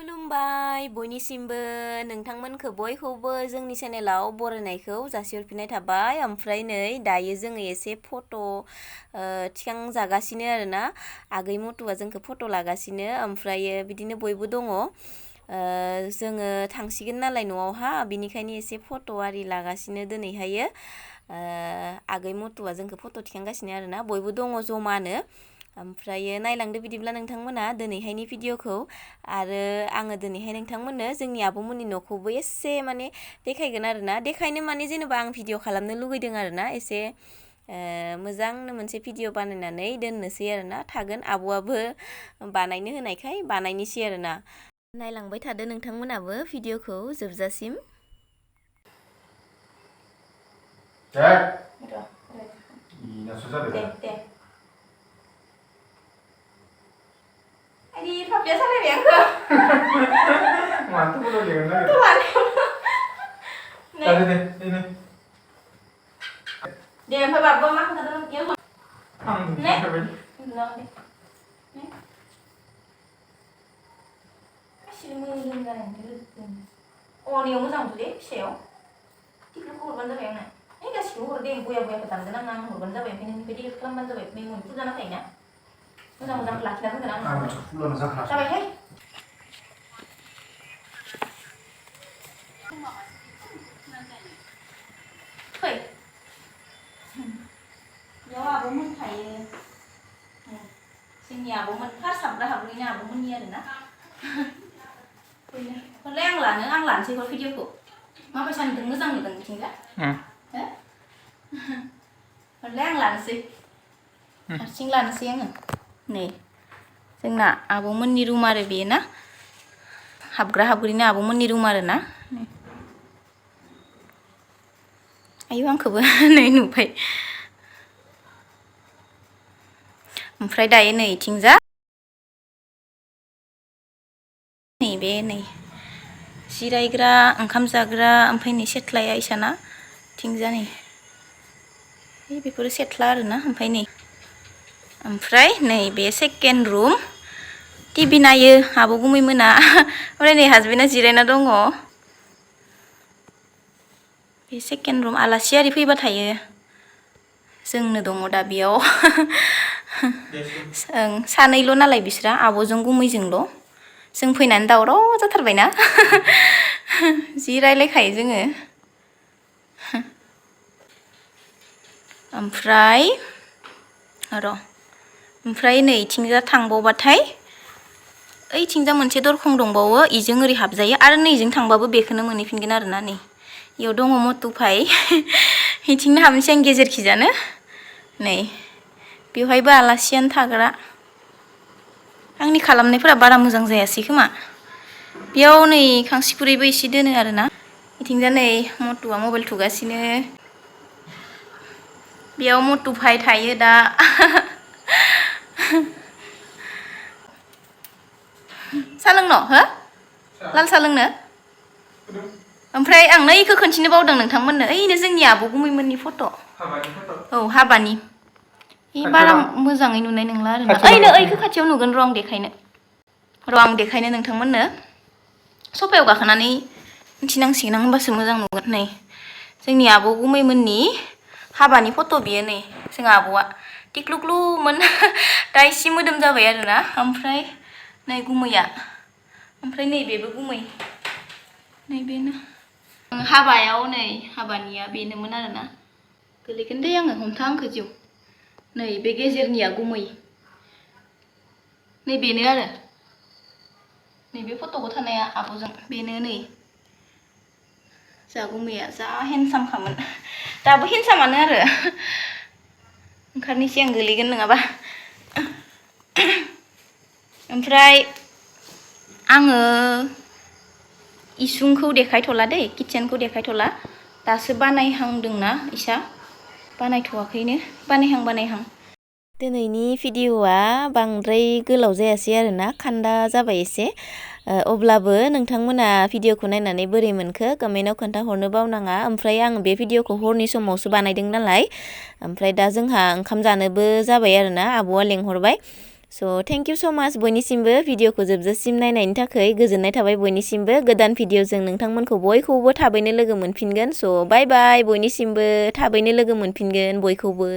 खुलुमबाय बयनिसिमबो नोंथांमोनखौ बयखौबो जोंनि चेनेलाव बरायनायखौ जासिहरफिननाय थाबाय। ओमफ्राय नै दायो जोङो एसे फट' थिखांजागासिनो आरोना। आगै मटुआ जोंखौ फट' लागासिनो, ओमफ्रायो बिदिनो बयबो दङ। जोङो थांसिगोन नालाय न'आवहा, बिनिखायनो एसे फट' आरि लागासिनो दिनैहायो। आगै मटुआ जोंखौ फट' थिखांगासिनो आरोना, बयबो दङ जमानो। ओमफ्रायो नायलांदो बिदिब्ला नोंथांमोना दिनैहायनि भिडिअखौ। आरो आङो दिनैहाय नोंथांमोननो जोंनि आब'मोननि न'खौबो एसे माने देखायगोन आरोना। देखायनो माने जेनेबा आं भिडिअ खालामनो लुगैदों आरोना, एसे मोजांनो मोनसे भिडिअ बानायनानै दोननोसै आरोना। थागोन आब'आबो बानायनो होनायखाय बानायनोसै आरोना। नायलांबाय थादो नोंथांमोनाबो भिडिअखौ जोबजासिम। Ini Pak biasa nih ya ke? Mantap udah jangan lagi. Tuhan. Tadi deh ini. Dia Pak Bapak mah kadang ya. Nih. Bilang deh. Nih. Kasih mulai kan gitu. Oh, ini mo장 tuh deh, siyo. Tiga puluh bandar ya nak. Ini kasih urut deh, buaya-buaya petang kenang urut bandar ya, ini jadi kelam bandar ya, ini mau jangan kayaknya. Mo장-mo장 laki-laki kenang. Ah, belum salah. Sampai hei. Hei. Yaw ab'मोन थायो. जोंनि आब'मोन first हाबग्रा हाबग्रानि आब'मोननि आरोना। खौलाय आं लानोसै भिडिअखौ। माबायसा नुदों, मोजां नुदों बिथिंजा? हो? खौलाय आं लानोसै। हारसिं लानोसै आङो। नै जोंना आब'मोननि रुम आरो बेयो ना। हाबग्रा हाबग्रिनि आब'मोननि रुम आरो ना। आयौ आंखौबो नै नुबाय। ओमफ्राय दायो नै इथिंजा नैबे नै जिरायग्रा, ओंखाम जाग्रा, ओमफ्राय नै सेथ्लाया इसाना थिंजा नै। बेफोरो सेथ्ला आरोना। ओमफ्राय नै बे सेकेन्ड रुम। टिभि नायो आब' गुमै मोना। ओमफ्राय नै हासबेन्डआ जिरायना दङ। बे सेकेन्ड रुम, आलासि आरि फैबा थायो। जोंनो दङ दा बेयाव। सानैल' नालाय बिस्रा, आब'जों गुमैजोंल'। जों फैनानै दावराव जाथारबायना। जि रायलायखायो जोङो। ओमफ्राय नै इथिंजा थांबावबाथाय ओइथिंजा मोनसे दरखं दंबावो, इजों ओरै हाबजायो आरो नैजों थांबाबो बेखौनो मोनहैफिनगोन आरोना। नै इयाव दङ मटुफाय। इथिंनो हाबनोसै आं गेजेरखिजानो। नै बेवहायबो आलासियानो थाग्रा। आंनि खालामनायफोरा बारा मोजां जायासै खोमा। बेयाव नै खांसिखुरैबो एसे दोनो आरोना। इथिंजा नै मटुआ मबाइल थुगासिनो। बेयाव मटुफाय थायो दा। सा लोंनो हो? लाल सा लोंनो? ओमफ्राय आं नैखौ खोन्थिनो बावदों नोंथांमोननो, ओइनो जोंनि आब' गुमैमोननि फट'। औ, हाबानि। बारा मोजाङै नुनाय नंला आरोना। ओइखौ खाथियाव नुगोन र' आं देखायनो। नोंथांमोननो। सफायाव गाखोनानै मिथिनांसिगोन आं, होमबासो मोजां नुगोन। नै जोंनि आब' गुमैमोननि हाबानि फट' बियो। नै जोंहा आब'आ टिक्लुक्लुमोन, दा एसे मोदोम जाबाय आरोना। ओमफ्राय नै गुमैया, ओमफ्राय नैबेबो गुमै। नैबेनो हाबायाव, नै हाबानिया बेनोमोन आरोना। गोलैगोन दे आङो, हमथा आंखौ जिउ। नै बे गेजेरनिया गुमै। नै बेनो आरो। नैबे फट'खौ थानाया आब'जों बेनो। नै जा गुमैया जा हेन्डसामखामोन, दाबो हेन्डसामानो आरो। ओंखारनोसै आं, गोलैगोन नङाबा। ओमफ्राय आङो इसिंखौ देखायथ'ला दै, किटचेनखौ देखायथ'ला। दासो बानायहांदोंना इसा, बानायथ'वाखैनो। बानायहां। दिनैनि भिडिअ'आ बांद्राय गोलाव जायासै आरोना, खान्दा जाबाय एसे। अब्लाबो नोंथांमोना भिडिअ'खौ नायनानै बोरै मोनखो कमेन्टआव खोन्थाहरनो बावनाङा। ओमफ्राय आं बे भिडिअ'खौ हरनि समावसो बानायदों नालाय, ओमफ्राय दा जोंहा ओंखाम जानोबो जाबाय आरोना। आब'आ लेंहरबाय। स' थेंक इउ स' माच बयनिसिमबो भिडिअखौ जोबजासिम नायनायनि थाखाय गोजोननाय थाबाय बयनिसिमबो गोदान भिडिअजों नोंथांमोनखौ बयखौबो थाबैनो लोगो मोनफिनगोन स' बाय बाय बयनिसिमबो थाबैनो लोगो मोनफिनगोन बयखौबो